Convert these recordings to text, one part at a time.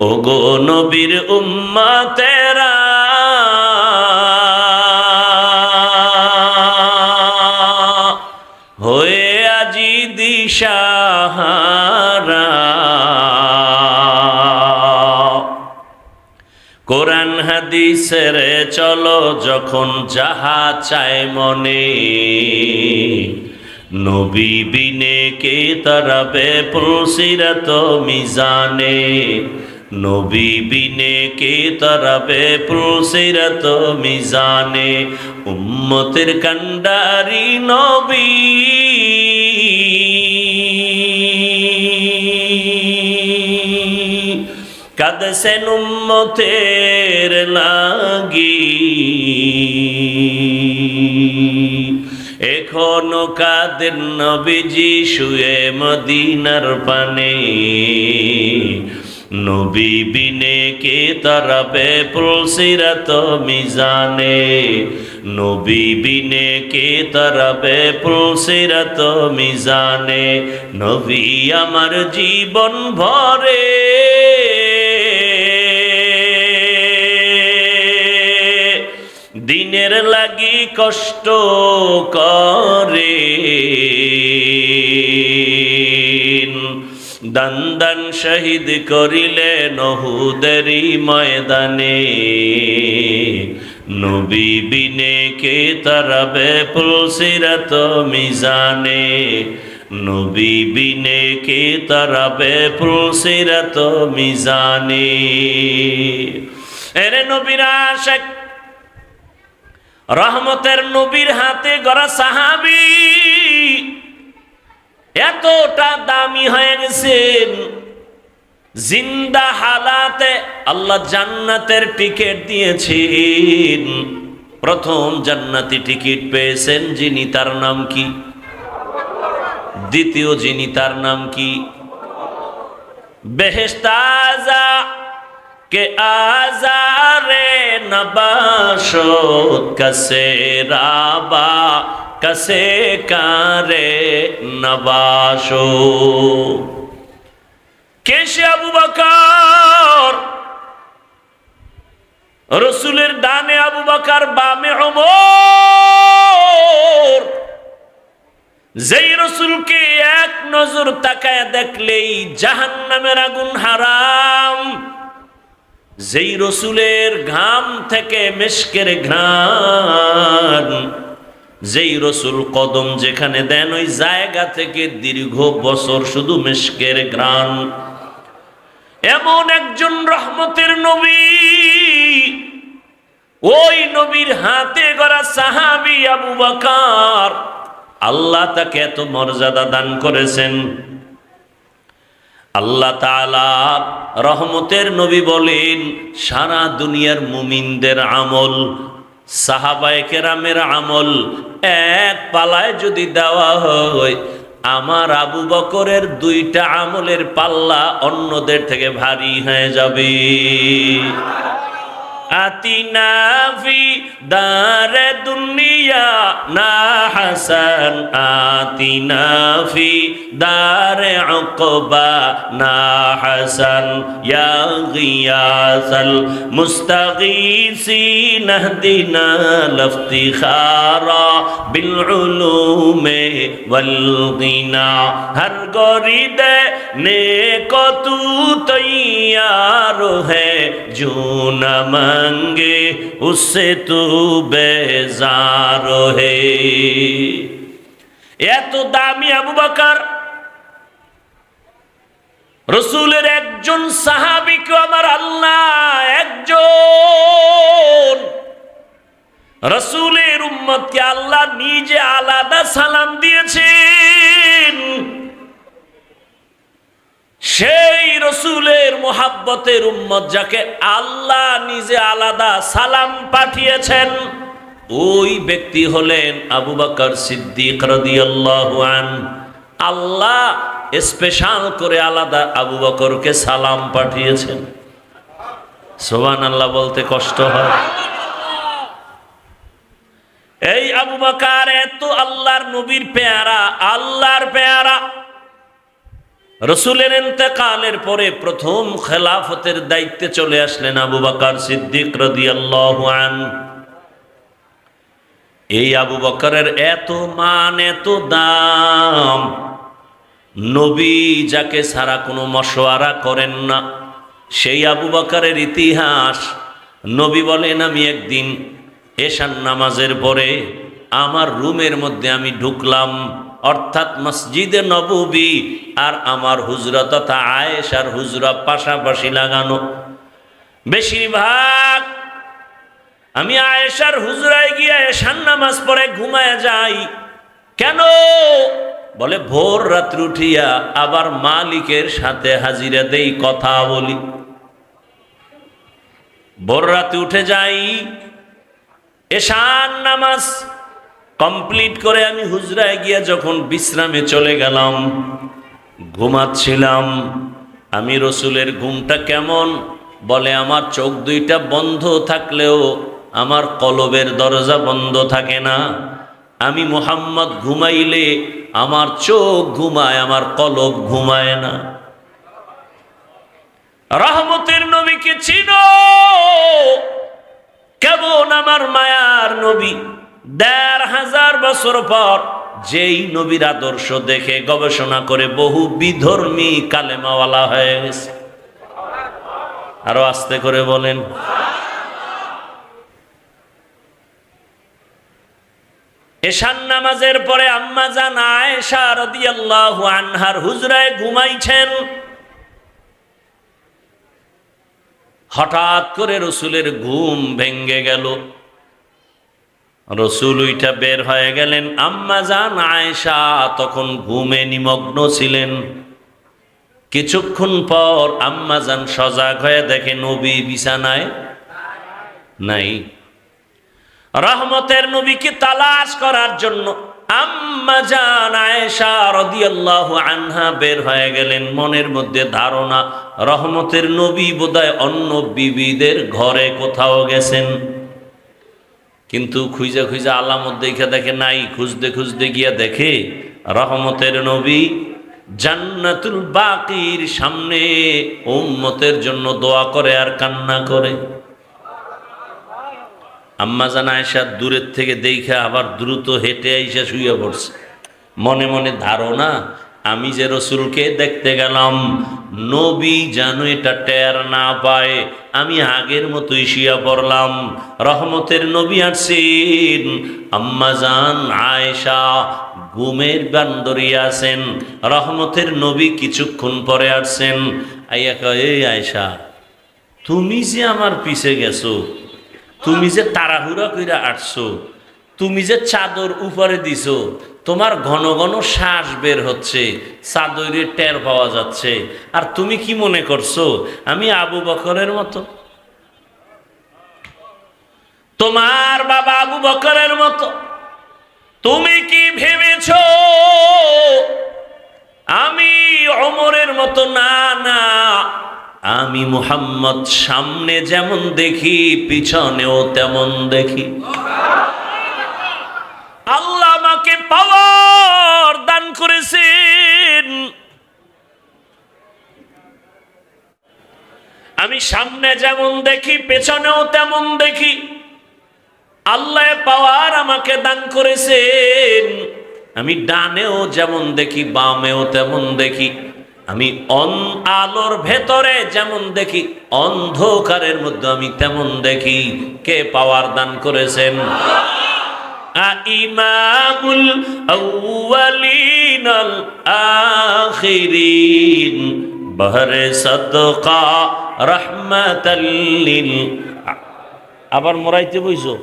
ওগো নবীর উম্মতেরা হয়ে আজি দিশাহারা, কোরআন হাদিসের চলো যখন যাহা চায় মনে, নবী বিনে কে তারাবে পুলসিরাত মিজানে, নবী বিনে কে তারাবে পুলসিরাত মিজানে। উম্মতের কান্ডারি নবী কাঁদছেন উম্মতের লাগি, এখনো কাঁদেন নবীজি শুয়ে মদিনার পানে, নবী বিনে কে তারাবে পুলসিরাত মিজানে, নবী বিনে কে তারাবে পুলসিরাত মিজানে। নবী আমার জীবন ভরে দিনের লাগি কষ্ট করে, দান দান শহীদ করিলেন উহুদেরই ময়দানে, নবী বিনে কে তারাবে পুলসিরাত মিজানে, নবী বিনে কে তারাবে পুলসিরাত মিজানে। এরে নবীর আশিক রহমতের নবীর হাতে গড়া সাহাবী এতটা দামি হয়ে গেছেন, জিন্দা হালাতে আল্লাহ জান্নাতের টিকিট দিয়েছেন। প্রথম জান্নাতি টিকিট পেয়েছেন যিনি, তার নাম কি? দ্বিতীয় যিনি, তার নাম কি? বেহেশতাজা কে আজারে নবাশত কসে রাবা কসে কারে নবাশো। কেশে আবু বকর, রসুলের ডানে আবু বকর, বামে ওমর। যেই রসুলকে এক নজর তাকায় দেখলেই জাহান্নামের আগুন হারাম, যেই রসুলের ঘাম থেকে মেশকের ঘ্রাণ, যেই রসুল কদম যেখানে দেন ওই জায়গা থেকে দীর্ঘ বছর শুধু মেশকের ঘ্রাণ, এমন একজন রহমতের নবী, ওই নবীর হাতে গড়া সাহাবী আবু বকর, আল্লাহ তাকে এত মর্যাদা দান করেছেন। আল্লাহ তাআলা রহমতের নবী বলেন, সারা দুনিয়ার মুমিনদের আমল, সাহাবায়ে কেরামের আমল এক পালায় যদি দেওয়া হয়, আমার আবু বকরের দুইটা আমলের পাল্লা অন্যদের থেকে ভারী হয়ে যাবে। আতিনা ফি দারে দুনিয়া না হাসান, আতিনা ফি দারে উকবা না হাসান, ইয়া গিয়াসাল মুস্তাগীসিন ইহদিনা লিফতিখারা বিল উলুমে ওয়াল গিনা। হর গরিদে নেকো তু তৈয়ার হে জো না মাঙ্গে উসে তু বেজার হে। এত দামি আবু বকর, রসুলের একজন সাহাবীকে আমার আল্লাহ একজন রসুলের উম্মতকে আল্লাহ নিজে আলাদা সালাম দিয়েছেন। সেই রসুলের মোহাব্বতের উম্মত যাকে আল্লাহ নিজে আলাদা সালাম পাঠিয়েছেন, ওই ব্যক্তি হলেন আবু বকর সিদ্দিক রাদিয়াল্লাহু আনহু। আল্লাহ স্পেশাল করে আলাদা আবু বকরকে সালাম পাঠিয়েছেন। সুবহানাল্লাহ বলতে কষ্ট হয়। এই আবু বকর এত আল্লাহর নবীর পেয়ারা, আল্লাহর পেয়ারা। রসুলের ইন্তেকালের পরে প্রথম খেলাফতের দায়িত্বে চলে আসলেন আবু বকর সিদ্দিক রাদিয়াল্লাহু আনহু। এই আবু বকরের এত মান, এত দাম, নবী যাকে ছাড়া কোনো মশওয়ারা করেন না, সেই আবু বকরের ইতিহাস। নবী বলেন, আমি একদিন এশার নামাজের পরে আমার রুমের মধ্যে আমি ঢুকলাম, অর্থাৎ মসজিদে নববী আর আমার হুজরা তথা আয়েশার হুজরা পাশাপাশি লাগানো। বেশিরভাগ আমি আয়েশার হুজরায় গিয়ে এশার নামাজ পড়ে ঘুমায় যাই। কেন? বলে ভোর রাত্রে উঠিয়া আবার মালিকের সাথে হাজিরা দেই, কথা বলি। ভোর রাতে উঠে যাই, এশার নামাজ কমপ্লিট করে আমি হুজরায় গিয়া যখন বিশ্রামে চলে গেলাম, ঘুমাচ্ছিলাম। আমি রসুলের ঘুমটা কেমন? বলে আমার চোখ দুইটা বন্ধ থাকলেও আমার কলবের দরজা বন্ধ থাকে না। আমি মুহাম্মদ ঘুমাইলে আমার চোখ ঘুমায়, আমার কলব ঘুমায় না। রহমতের নবীকে চিনো? কেমন আমার মায়ার নবী, ১৫০০ বছর পর যেই নবীর আদর্শ দেখে গবেষণা করে বহু বিধর্মী কালেমাওয়ালা হয়ে গেছে। আরো আস্তে করে বলেন। এশার নামাজের পরে আম্মা জান আয়েশা রাদিয়াল্লাহু আনহার হুজরায় ঘুমাইছেন। হঠাৎ করে রসুলের ঘুম ভেঙ্গে গেল। রসুল উইঠা বের হয়ে গেলেন। আম্মা জান আয়েশা তখন ঘুমে নিমগ্ন ছিলেন। কিছুক্ষণ পর আম্মা জান সজাগ হয়ে দেখে নবী বিছানায় নাই। রহমতের নবীকে তালাশ করার জন্য আম্মা জান আয়েশা রাদিয়াল্লাহু আনহা বের হয়ে গেলেন। মনের মধ্যে ধারণা, রহমতের নবী বোধহয় অন্য বিবিদের ঘরে কোথাও গেছেন। কিন্তু খুঁজে খুঁজে আলামত দেখে দেখে নাই। খুঁজতে খুঁজতে গিয়া দেখে রহমতের নবী জান্নাতুল বাকির সামনে উম্মতের জন্য দোয়া করে আর কান্না করে। আম্মা জান আয়েশা দূরের থেকে দেখে আবার দ্রুত হেঁটে আইসা শুয়ে পড়ছে। মনে মনে ধারণা, আমি যে রসুলকে দেখতে গেলাম, নবী যেন এটা টের না পায়, আমি আগের মতোই শুয়ে পড়লাম। রহমতের নবী আসছেন, আম্মা জান আয়েশা ঘুমের বান্দরি আছেন। রহমতের নবী কিছুক্ষণ পরে আসছেন। আইয়া কয়, এই আয়েশা, তুমি যে আমার পিছে গেছো, তুমি যে তাড়াহুড়া কইরা আসছো, তুমি যে চাদর উপরে দিছো, তোমার ঘন ঘন শ্বাস বের হচ্ছে, চাদরে টের পাওয়া যাচ্ছে, আর তুমি কি মনে করছো আমি আবু বকরের মতো? তোমার বাবা আবু বকরের মতো? তুমি কি ভেবেছো আমি ওমরের মতো? না না, আমি মুহাম্মদ সামনে যেমন দেখি পিছনেও তেমন দেখি। আল্লাহ আমাকে পাওয়ার দান করেছেন। আমি সামনে যেমন দেখি পেছনেও তেমন দেখি। আল্লাহ পাওয়ার আমাকে দান করেছেন। আমি ডানেও যেমন দেখি বামেও তেমন দেখি। আমি আলোর ভেতরে যেমন দেখি অন্ধকারের মধ্যে আমি তেমন দেখি। কে পাওয়ার দান করেছেন? ইমামুল আউয়ালিন আল আখিরিন বহরে সাদকা রাহমাতাল লিল। আবার মোরাইতে বইছো।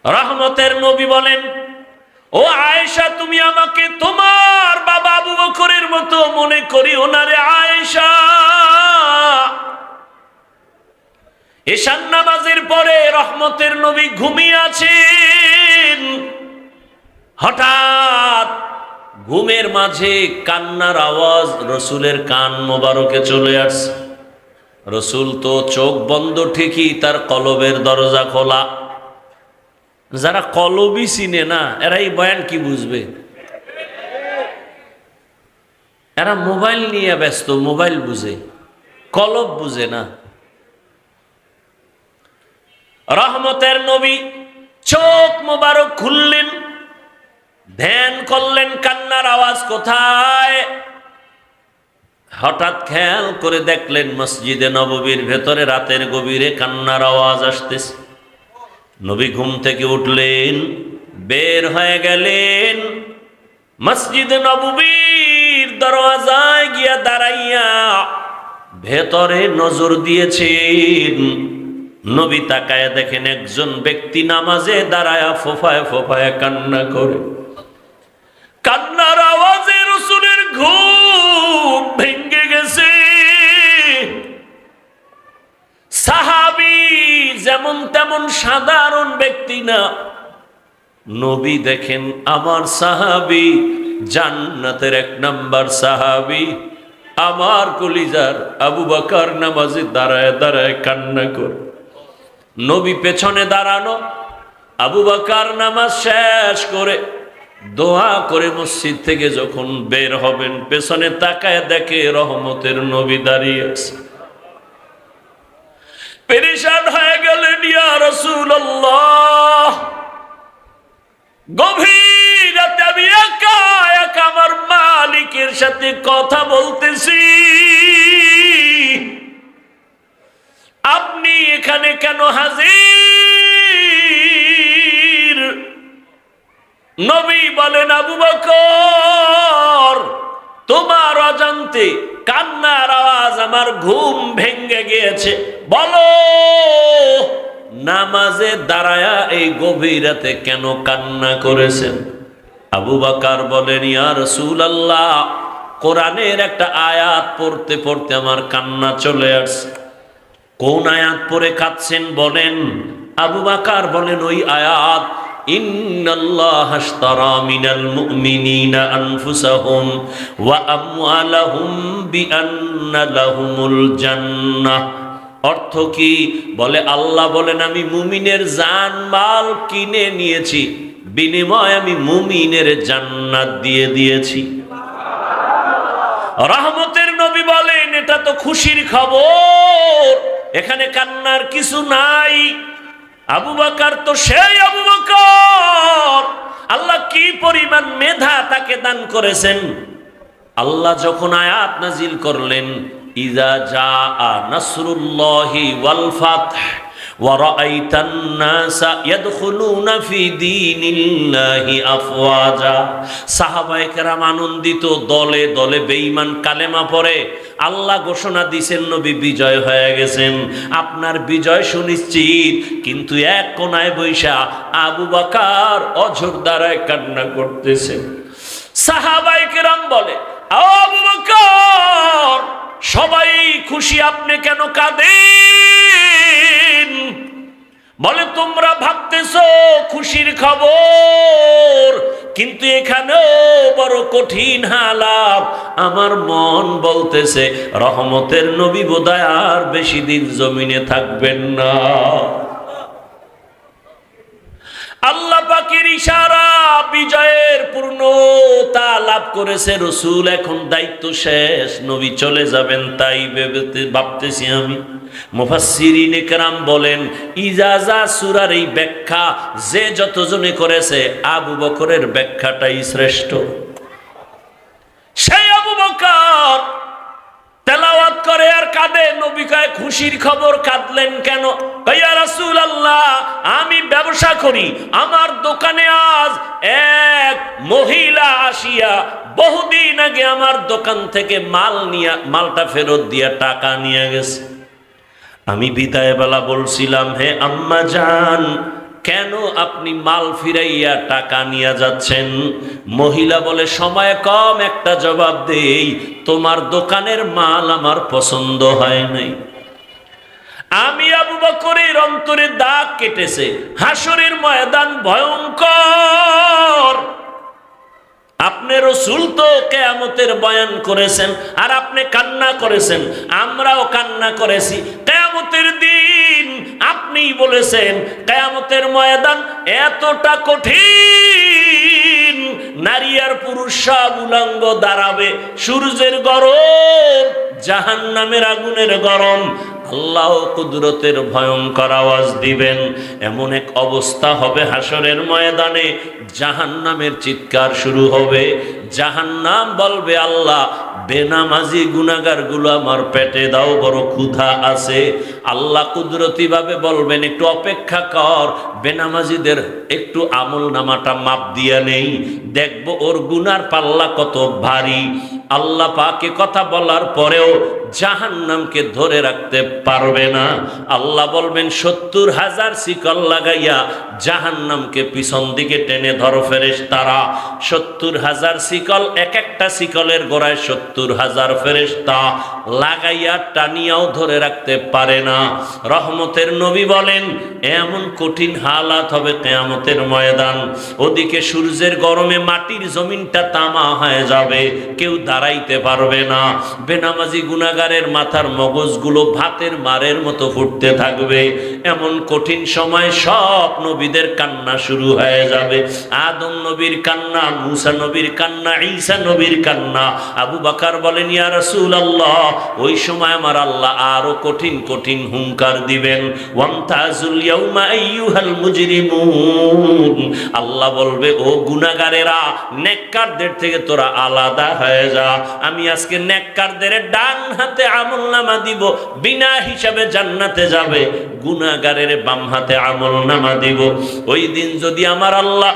রহমতের নবী বলেন, ও আয়েশা, তুমি আমাকে তোমার বাবা আবু বকরের মতো মনে করিও না রে আয়েশা। এশার নামাজের পরে রহমতের নবী ঘুমিয়ে আছেন। হঠাৎ ঘুমের মাঝে কান্নার আওয়াজ রসুলের কান মোবারকে চলে আসছে। রসুল তো চোখ বন্ধ ঠিকই, তার কলবের দরজা খোলা। যারা কলবই চিনে না, এরা এই বয়ান কি বুঝবে? এরা মোবাইল নিয়ে ব্যস্ত, মোবাইল বুঝে, কলব বুঝে না। রহমতের নবী চোখ মোবারক খুললেন, ধ্যান করলেন কান্নার আওয়াজ কোথায়। হঠাৎ খেয়াল করে দেখলেন মসজিদে নববীর ভেতরে রাতের গভীরে কান্নার আওয়াজ আসতেছে। নবী ঘুম থেকে উঠলেন, বের হয়ে গেলেন, মসজিদে নববীর দরওয়াজায় গিয়া দাঁড়াইয়া ভেতরে নজর দিয়েছেন। নবী তাকায় দেখেন একজন ব্যক্তি নামাজে দাঁড়ায়া ফোফায় ফোফায় কান্না করে। কান্নার আওয়াজে রাসূলের ঘুম ভেঙে গেছে। সাহাবী যেমন তেমন সাধারণ ব্যক্তি না। নবী দেখেন আমার সাহাবী জান্নাতের 1 নাম্বার সাহাবী, আমার কলিজার আবু বকর নামাজে দাঁড়ায় দাঁড়ায় কান্না করে। নবী পেছনে দাঁড়ানো, আবু বকর নামাজ শেষ করে দোয়া করে মসজিদ থেকে যখন বের হবেন, পেছনে তাকায় দেখে রহমতের নবী দাঁড়িয়ে আছে। পেরেশান হয়ে গেলেন, ইয়া রাসূলুল্লাহ, গভীর রাতে আমি একা একা আমার মালিকের সাথে কথা বলতেছি, আপনি এখানে কেন হাজির? নবী বলেন, আবু বকর, তোমার অজান্তে কান্নার আওয়াজ আমার ঘুম ভেঙে গিয়েছে। বলো, নামাজে দাঁড়ায়া এই গভীর রাতে কেন কান্না করেছেন? আবু বকর বলেন, ইয়া রাসূলুল্লাহ, কোরআনের একটা আয়াত পড়তে পড়তে আমার কান্না চলে আসছে। কোন আয়াত পড়ে কাঁদছেন বলেন? আবু বকর বলেন, ওই আয়াত, ইন্নাল্লাহা আশতারা মিনাল মুমিনিনা আনফুসাহুম ওয়া আমওয়ালাহুম বিআন্না লাহুমুল জান্নাহ। অর্থ কি? বলে আল্লাহ বলেন, আমি মুমিনের জান মাল কিনে নিয়েছি, বিনিময়ে আমি মুমিনের জান্নাত দিয়ে দিয়েছি। রহমতের নবী বলেন, এটা তো খুশির খবর, এখানে কান্নার কিছু নাই। আবু বকর তো সেই আবু বকর, আল্লাহ কি পরিমাণ মেধা তাকে দান করেছেন। আল্লাহ যখন আয়াত নাজিল করলেন, ইযা জাআ নাসরুল্লাহি ওয়াল ফাতহ ওয়া রাআইতান নাসা ইয়াদখুলুনা ফি দীনিল্লাহি আফওয়াজা, সাহাবায়ে কেরাম আনন্দিত, দলে দলে বেঈমান কালেমা পড়ে। আল্লাহ ঘোষণা দিয়েছেন নবী বিজয় হয়ে গেছেন, আপনার বিজয় সুনিশ্চিত। কিন্তু এক কোনায় বৈশা আবু বকর অঝোর দ্বারায় কান্না করতেছেন। সাহাবায়ে কেরাম বলে, আবু বকর, সবাই খুশি, আপনি কেন কাঁদেন? বলে, তোমরা ভাবতেছো খুশির খবর, কিন্তু এখানেও বড় কঠিন হালাত। আমার মন বলতেছে রহমতের নবী বোধহয় আর বেশি দিন জমিনে থাকবেন না। আল্লাহ পাকের ইশারা, বিজয়ের পূর্ণতা লাভ করেছে রাসূল, এখন দায়িত্ব শেষ, নবী চলে যাবেন, তাই ভাবতেছি আমি। মুফাসসিরিনে কেরাম বলেন, ইজাজা সূরার এই ব্যাখ্যা যে যতজনে করেছে, আবু বকরের ব্যাখ্যাটাই শ্রেষ্ঠ। সেই আবু বকর তেলাওয়াত করে আর কাঁদে। নবী কয়, খুশির খবর, কাঁদলেন কেন? ইয়া রাসূলুল্লাহ, আমি ব্যবসা করি, আমার দোকানে আজ এক মহিলা আসিয়া বহুদিন আগে আমার দোকান থেকে মালটা ফেরত দিয়া টাকা নিয়ে গেছে। আমি বিদায় বেলা বলছিলাম, হে আম্মা জান, কেন আপনি মাল ফিরাইয়া টাকা নিয়ে যাচ্ছেন? মহিলা বলে, সময় কম, একটা জবাব দেই, তোমার দোকানের মাল আমার পছন্দ হয় নাই। আমি আবু বকরের অন্তরে দাগ কেটেছে। হাসরের ময়দান ভয়ঙ্কর। আপনি রাসূল তো কিয়ামতের বয়ান করেছেন, আর আপনি কান্না করেছেন, আমরাও কান্না করেছি। কিয়ামতের দিন আপনি বলেছেন কিয়ামতের ময়দান এতটা কঠিন, নারী আর পুরুষ সব উলঙ্গ দাঁড়াবে, সূর্যের গরম, জাহান্নামের আগুনের গরম, আল্লাহ কুদরতের ভয়ঙ্কর আওয়াজ দিবেন। এমন এক অবস্থা হবে হাসরের ময়দানে, জাহান্নামের চিৎকার শুরু হবে। জাহান্নাম বলবে, আল্লাহ বেনামাজি গুনাহগার গুলো আমার পেটে দাও, বড় ক্ষুধা আছে। আল্লাহ কুদরতি ভাবে বলবেন, একটু অপেক্ষা কর, বেনামাজিদের একটু আমল নামাটা মাপ দিয়া নেই, দেখবো ওর গুনার পাল্লা কত ভারী। আল্লাহ পাকে কথা বলার পরেও জাহান্নামকে ধরে রাখতে পারবে না। আল্লাহ বলবেন 70,000 শিকল লাগাইয়া জাহান্নামকে পিছন দিকে টেনে ধরো ফেরেশতারা। 70,000 শিকল, এক একটা শিকলের গোড়ায় 70,000 ফেরেশতা লাগাইয়া টানিয়াও ধরে রাখতে পারে না। রহমতের নবী বলেন, এমন কঠিন হালাত হবে কিয়ামতের ময়দান, ওদিকে সূর্যের গরমে মাটির জমিনটা তামা হয়ে যাবে, কেউ দাঁড়াইতে পারবে না। বেনামাজি গুনাহগারের মাথার মগজগুলো ভাতের মারের মতো ফুটতে থাকবে। এমন কঠিন সময় সব নবীদের কান্না শুরু হয়ে যাবে। আদম নবীর কান্না, মুসা নবীর কান্না, ঈসা নবীর কান্না। আবু বকর বলেন, ইয়া রাসূলুল্লাহ, ওই সময় আমার আল্লাহ আরো কঠিন কঠিন হুঙ্কার দিবেন। ওয়ামতাজুল ইয়াউমা আইয়ুহাল মুজরিমুন, আল্লাহ বলবে, ও গুনাহগারেরা, নেককারদের থেকে তোরা আলাদা হয়ে যা। আমি আজকে নেককারদের ডান হাতে আমলনামা দিব, বিনা হিসাবে জান্নাতে যাবে। গুনাহগারের বাম হাতে আমলনামা দিব। ওই দিন যদি আমার আল্লাহ,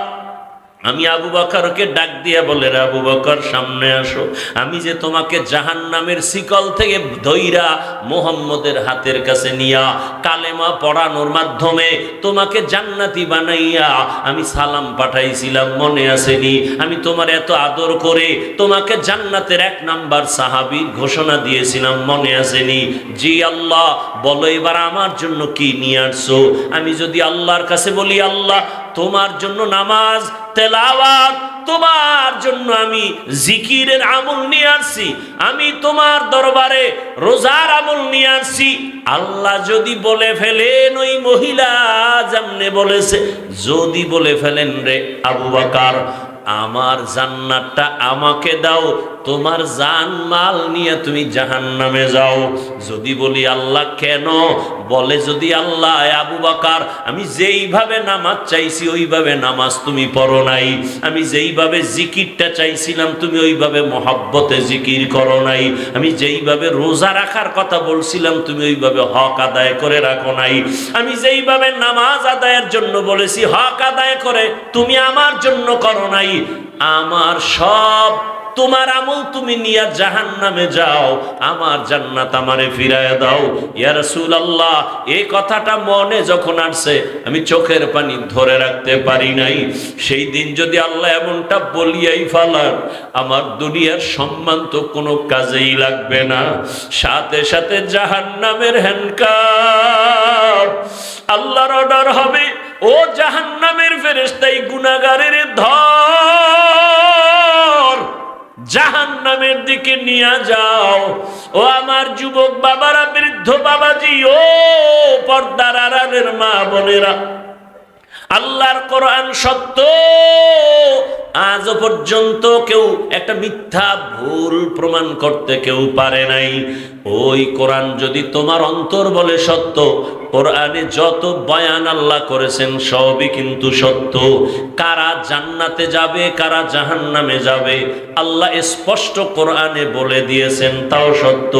আমি আবু বকরকে ডাক দিয়ে বলে, রে আবু বকর, সামনে আসো, আমি যে তোমাকে জাহান্নামের শিকল থেকে ধইরা মুহাম্মদের হাতের কাছে নিয়া কালেমা পড়ানোর মাধ্যমে তোমাকে জান্নাতি বানাইয়া আমি সালাম পাঠাইছিলাম, মনে আসেনি? আমি তোমার এত আদর করে তোমাকে জান্নাতের 1 নাম্বার সাহাবীর ঘোষণা দিয়েছিলাম, মনে আসেনি? জি আল্লাহ। বলো এবার আমার জন্য কি নিয়ে আসছো? আমি যদি আল্লাহর কাছে বলি, আল্লাহ তোমার জন্য নামাজ, তেলাওয়াত, তোমার জন্য আমি জিকিরের আমল নিয়ে আসছি, আমি তোমার দরবারে রোজার আমল নিয়ে আসছি, আল্লাহ যদি বলে ফেলেন, ওই মহিলা যেমনে বলেছে, যদি বলে ফেলেন, রে আবু বকর, আমার জান্নাতটা আমাকে দাও, তোমার জান মাল নিয়ে তুমি জাহান্নামে যাও। যদি বলি, আল্লাহ কেন? বলে, যদি আল্লাহ, আবু বকর, আমি যেইভাবে নামাজ চাইছি ওইভাবে নামাজ তুমি পড়ো নাই, আমি যেইভাবে জিকিরটা চাইছিলাম তুমি ওইভাবে মহব্বতে জিকির করো নাই, আমি যেইভাবে রোজা রাখার কথা বলছিলাম তুমি ওইভাবে হক আদায় করে রাখো নাই, আমি যেইভাবে নামাজ আদায়ের জন্য বলেছি হক আদায় করে তুমি আমার জন্য করো নাই। আমার সব তোমার আমল তুমি নিয়ে জাহান্নামে যাও, আমার জান্নাত আমারে ফিরায় দাও। ইয়া রাসূলুল্লাহ, এই কথাটা মনে যখন আসছে আমি চোখের পানি ধরে রাখতে পারি নাই। সেই দিন যদি আল্লাহ এমনটা বলিয়াই ফেলার, আমার দুনিয়ার সম্মান তো কোনো কাজেই লাগবে না। সাথে সাথে জাহান্নামের হ্যান্ডকাপ, আল্লাহর অর্ডার হবে, ও জাহান্নামের ফেরেশতাই গুনাহগারের ধর, জাহান্নামের দিকে নিয়ে যাও। ও আমার যুবক বাবারা, বৃদ্ধ বাবাজি, ও পর্দার আড়ালের মা বোনেরা, আল্লাহর কোরআন সত্য, আজ পর্যন্ত কেউ একটা মিথ্যা ভুল প্রমাণ করতে কেউ পারে নাই। ওই কোরআন যদি তোমার অন্তর বলে সত্য, কোরআনে যত বয়ান আল্লাহ করেছেন সবই কিন্তু সত্য। কারা জান্নাতে যাবে, কারা জাহান্নামে যাবে, আল্লাহ স্পষ্ট কোরআনে বলে দিয়েছেন, তাও সত্য।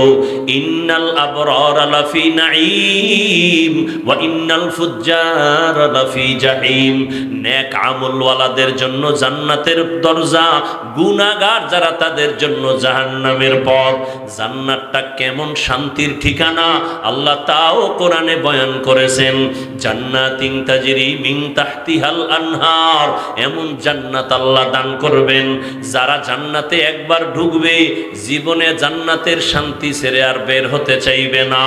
ইন্নাল আবরারা লাফি নাঈম ওয়া ইন্নাল ফুজ্জারা লাফি জাহিম। নেক আমলওয়ালাদের জন্য জান্নাতের দরজা, গুনাহগার যারা তাদের জন্য জাহান্নামের পথ। জান্নাতটা কেমন শান্তির ঠিকানা আল্লাহ তাও কোরআনে বয়ান করেছেন। জান্নাতিন তাজরি মিন তাহতিহাল আনহার, এমন জান্নাত আল্লাহ দান করবেন, যারা জান্নাতে একবার ঢুকবে জীবনে জান্নাতের শান্তি ছেড়ে আর বের হতে চাইবে না।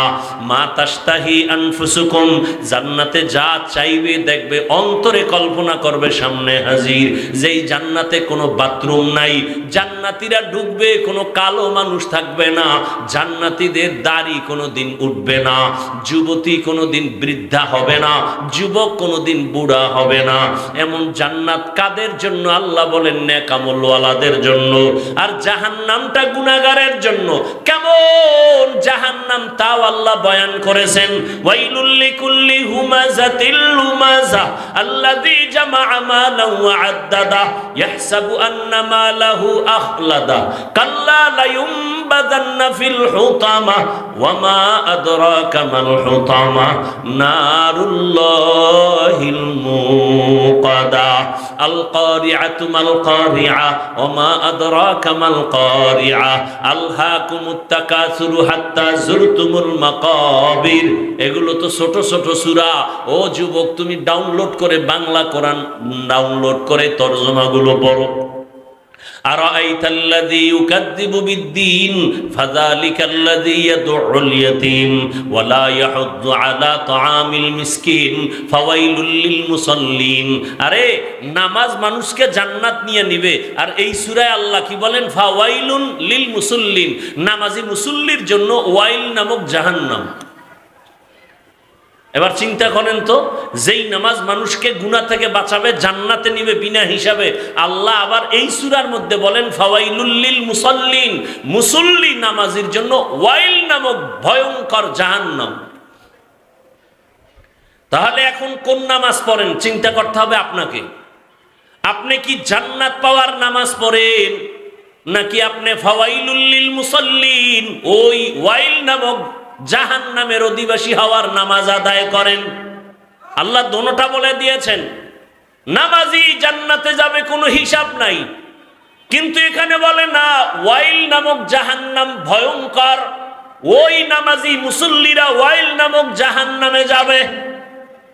মা তাশতাহি আনফুসুকুম, জান্নাতে যা চাইবে দেখবে অন্তরে কল্পনা করবে সামনে হাজির। যেই জান্নাতে কোনো বাথরুম নাই, জান্নাত জান্নাতীরা ঢুকবে, কোনো কালো মানুষ থাকবে না, জান্নাতীদের দাড়ি কোনোদিন উঠবে না, যুবতী কোনোদিন বৃদ্ধা হবে না, যুবক কোনোদিন বুড়া হবে না। এমন জান্নাত কাদের জন্য? আল্লাহ বলেন নেক আমলওয়ালাদের জন্য। আর জাহান্নামটা গুনাহগারের জন্য। কেমন জাহান্নাম তাও আল্লাহ বয়ান করেছেন, ওয়াইলুল লিকুল্লি হুমাযাতিল লুমাযা আল্লাযী জামাআ মালান ওয়া আদ্দাদা ইয়াহসাবু আন্না মালাহু আখলাদা কাল্লা লায়ুমবাযান্না ফিল হুতামা ওয়া মা আদরাকা মাল হুতামা নারুল্লাহিল মুকাদা আল কারিআতু মাল কারিআ ওয়া মা আদরাকা মাল কারিআ আলহাকুমুত তাকাসুরু হাত্তা যুরতুমুল মাকাবির। এগুলো তো ছোট ছোট সূরা। ও যুবক, তুমি ডাউনলোড করে বাংলা কোরআন ডাউনলোড করে তরজমাগুলো পড়ো। আরাআইতাল্লাযী ইউকাযযিবু বিদ্দীন ফাযালিকাল্লাযী ইয়াদউল ইয়াতীম ওয়া লা ইয়াহুদ্দু আলা তাআমিল মিসকিন ফাওয়াইলুল লিল মুসাল্লিন। আরে নামাজ মানুষকে জান্নাত নিয়ে নিবে, আর এই সূরায় আল্লাহ কি বলেন? ফাওয়াইলুন লিল মুসাল্লিন, নামাজি মুসল্লির জন্য ওয়াইল নামক জাহান্নাম। এবার চিন্তা করেন তো, যেই নামাজ মানুষকে গুনাহ থেকে বাঁচাবে, জান্নাতে নিবে বিনা হিসাবে, আল্লাহ আবার এই সূরার মধ্যে বলেন ফাওয়াইলুল লিল মুসাল্লিন, মুসল্লি নামাজির জন্য ওয়াইল নামক ভয়ঙ্কর জাহান্নাম। তাহলে এখন কোন নামাজ পড়েন চিন্তা করতে হবে আপনাকে। আপনি কি জান্নাত পাওয়ার নামাজ পড়েন, নাকি আপনি ফাওয়াইলুল লিল মুসাল্লিন ওই ওয়াইল নামক জাহান্নামের অধিবাসী হওয়ার নামাজ আদায় করেন? আল্লাহ দোনোটা বলে দিয়েছেন। নামাজি জান্নাতে যাবে, কোনো হিসাব নাই, কিন্তু এখানে বলে না ওয়াইল নামক জাহান্নাম ভয়ঙ্কর, ওই নামাজি মুসল্লিরা ওয়াইল নামক জাহান্নামে যাবে।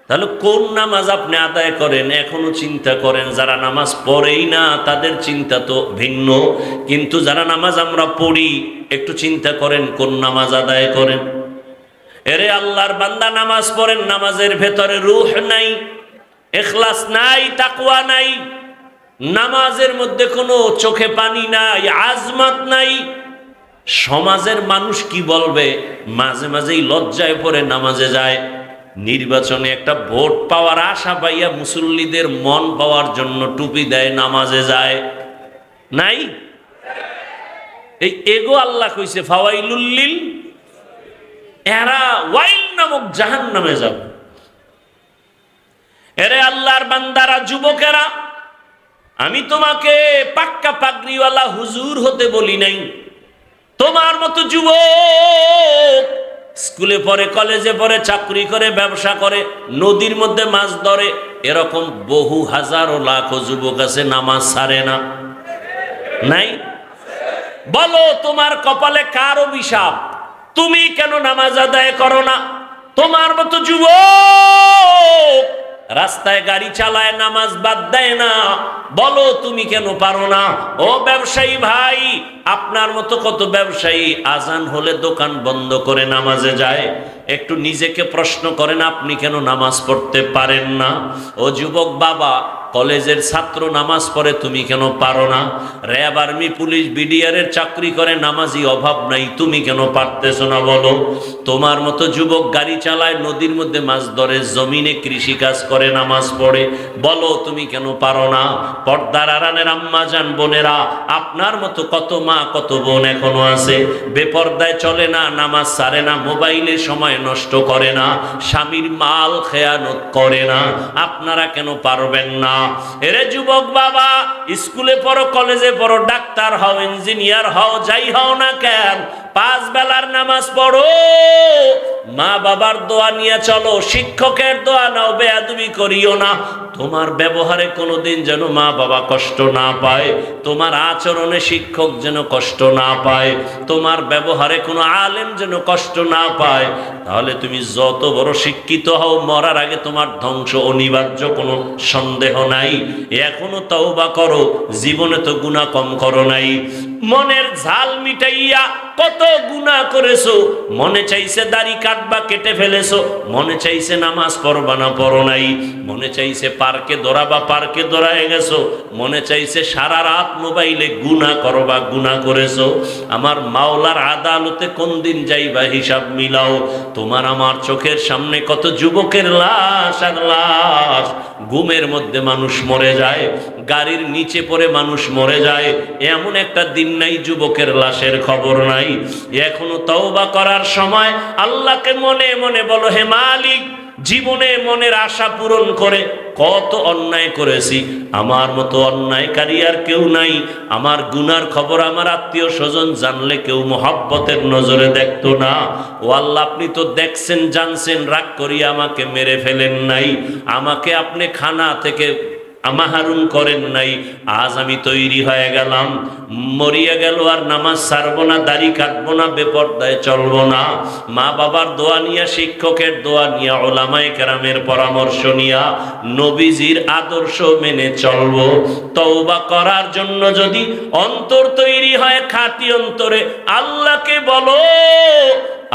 তাহলে কোন নামাজ আপনি আদায় করেন এখনো চিন্তা করেন। যারা নামাজ পড়েই না তাদের চিন্তা তো ভিন্ন, কিন্তু যারা নামাজ আমরা পড়ি একটু চিন্তা করেন কোন নামাজ আদায় করেন। এরে আল্লাহর বান্দা, নামাজ পড়েন, নামাজের ভেতরে রূহ নাই, ইখলাস নাই, তাকওয়া নাই, নামাজের মধ্যে কোনো চোখে পানি নাই, আজমাত নাই। সমাজের মানুষ কি বলবে? মাঝে মাঝেই লজ্জায় পড়ে নামাজে যায়। নির্বাচনে একটা ভোট পাওয়ার আশা পাইয়া মুসল্লিদের মন পাওয়ার জন্য টুপি দেয়, নামাজে যায়। নাই? এই এগো আল্লাহ কইছে ফাওয়াইলুল লিল, এরা ওয়াইল নামক জাহান্নামে যাবে। এরে আল্লাহর বান্দারা, যুবকেরা, আমি তোমাকে পাক্কা পাগড়িওয়ালা হুজুর হতে বলি নাই। তোমার মতো যুবক স্কুলে পড়ে, কলেজে পড়ে, চাকরি করে, ব্যবসা করে, নদীর মধ্যে মাছ ধরে, এরকম বহু হাজারো লাখো যুবক আছে, নামাজ ছাড়ে না। নাই? বলো তোমার কপালে কার অভিশাপ? তুমি কেন নামাজ আদায় করো না? তোমার মতো যুবক রাস্তায় গাড়ি চালায়, নামাজ বাদ দেয় না, বলো তুমি কেন পারো না? ও ব্যবসায়ী ভাই, আপনার মতো কত ব্যবসায়ী আজান হলে দোকান বন্ধ করে নামাজে যায়। একটু নিজেকে প্রশ্ন করেন, আপনি কেন নামাজ পড়তে পারেন না? ও যুবক বাবা, কলেজের ছাত্র নামাজ পড়ে, তুমি কেন পারো না? র্যাব, আর্মি, পুলিশ, বিডিআরের চাকরি করে, নামাজি অভাব নাই, তুমি কেন পারতেছো না বলো? তোমার মতো যুবক গাড়ি চালায়, নদীর মধ্যে মাছ ধরে, জমিনে কৃষি কাজ করে, নামাজ পড়ে, বলো তুমি কেন পারো না? পর্দার আড়ালের আম্মা জান বোনেরা, আপনার মতো কত মা কত বোন এখনো আছে, বেপর্দায় চলে না, নামাজ ছাড়ে না, মোবাইলে সময় নষ্ট করে না, স্বামীর মাল খেয়ানত করে না। আপনারা কেন পারবেন না? এরে যুবক বাবা, স্কুলে পড়ো, কলেজে পড়ো, ডাক্তার হও, ইঞ্জিনিয়ার হও, যাই হও না কেন, 5 বেলার নামাজ পড়ো, মা বাবার দোয়া নিয়ে চলো, শিক্ষকের দোয়া নাও, বেয়াদবি করিও না। তোমার ব্যবহারে কোনোদিন যেন মা বাবা কষ্ট না পায়, তোমার আচরণে শিক্ষক যেন কষ্ট না পায়, তোমার ব্যবহারে কোনো আলেম যেন কষ্ট না পায়। তাহলে তুমি যত বড় শিক্ষিত হও, মরার আগে তোমার ধ্বংস অনিবার্য, কোনো সন্দেহ নাই। এখনো তওবা করো, জীবনে তো গুনাহ কম করো নাই। মনের ঝাল মিটাইয়া কত গুনাহ করেছো, মনে চাইছে দাড়ি কাটবা কেটে ফেলেছো, মনে চাইছে নামাজ পড়বা না পড়ো নাই, মনে চাইছে পার্কে দৌড়াবা পার্কে দৌড়ায় গেছো, মনে চাইছে সারা রাত মোবাইলে গুনাহ করবা গুনাহ করেছো। আমার মাওলার আদালতে কোন দিন যাইবা হিসাব মিলাও। তোমার আমার চোখের সামনে কত যুবকের লাশ আর লাশ, ঘুমের মধ্যে মানুষ মরে যায়, গাড়ির নিচে পড়ে মানুষ মরে যায়, এমন একটা দিন নাই যুবকের লাশের খবর নাই। এখনো তওবা করার সময় আল্লাহকে মনে মনে বলো, হে মালিক, জীবনে মনের আশা পূরণ করে। কত অন্যায় করেছি, আমার মতো অন্যায়কারী আর কেউ নাই। আমার গুনার খবর আমার আত্মীয় স্বজন জানলে কেউ মহব্বতের নজরে দেখতো না। ও আল্লাহ, আপনি তো দেখছেন জানছেন, রাগ করিয়া আমাকে মেরে ফেলেন নাই, আমাকে আপনি খানা থেকে মাহরুম করেন নাই। আজ আমি তৈরি হয়ে গেলাম, মরিয়া গেল আর নামাজ ছাড়বো না, দাড়ি কাটবো না, বেপরদায় চলবো না। মা বাবার দোয়া নিয়া, শিক্ষকের দোয়া নিয়া, ওলামায়ে কেরামের পরামর্শ নিয়া, নবীজির আদর্শ মেনে চলবো। তওবা করার জন্য যদি অন্তর তৈরি হয় খাঁটি অন্তরে, আল্লাহকে বলো,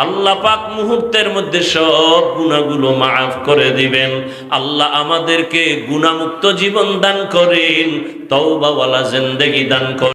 আল্লাহ পাক মুহূর্তের মধ্যে সব গুনাহগুলো মাফ করে দিবেন। আল্লাহ আমাদেরকে গুনাহমুক্ত জীবন দান করেন, তওবাওয়ালা জিন্দেগি দান করেন।